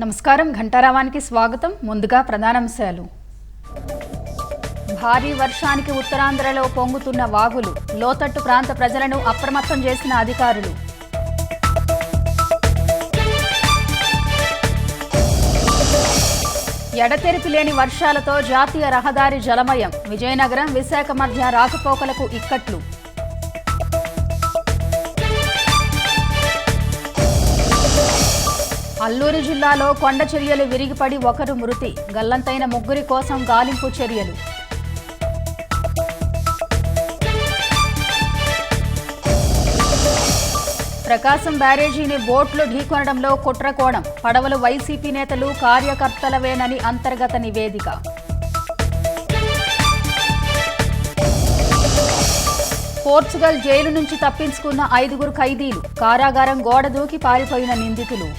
నమస్కారం ఘంటారావానికి స్వాగతం. ముందుగా ప్రధానాంశాలు. భారీ వర్షానికి ఉత్తరాంధ్రలో పొంగుతున్న వాగులు, లోతట్టు ప్రాంత ప్రజలను అప్రమత్తం చేసిన అధికారులు. ఎడతెరిపి లేని వర్షాలతో జాతీయ రహదారి జలమయం, విజయనగరం విశాఖ మధ్య రాకపోకలకు ఇక్కట్లు. అల్లూరు జిల్లాలో కొండ చర్యలు విరిగిపడి ఒకరు మృతి, గల్లంతైన ముగ్గురి కోసం గాలింపు చర్యలు. ప్రకాశం బ్యారేజీని బోట్లు ఢీకొనడంలో కుట్రకోణం, పడవలు వైసీపీ నేతలు కార్యకర్తలవేనని అంతర్గత నివేదిక. పోర్చుగల్ జైలు నుంచి తప్పించుకున్న 5 ఖైదీలు, కారాగారం గోడ దూకి పారిపోయిన నిందితులు.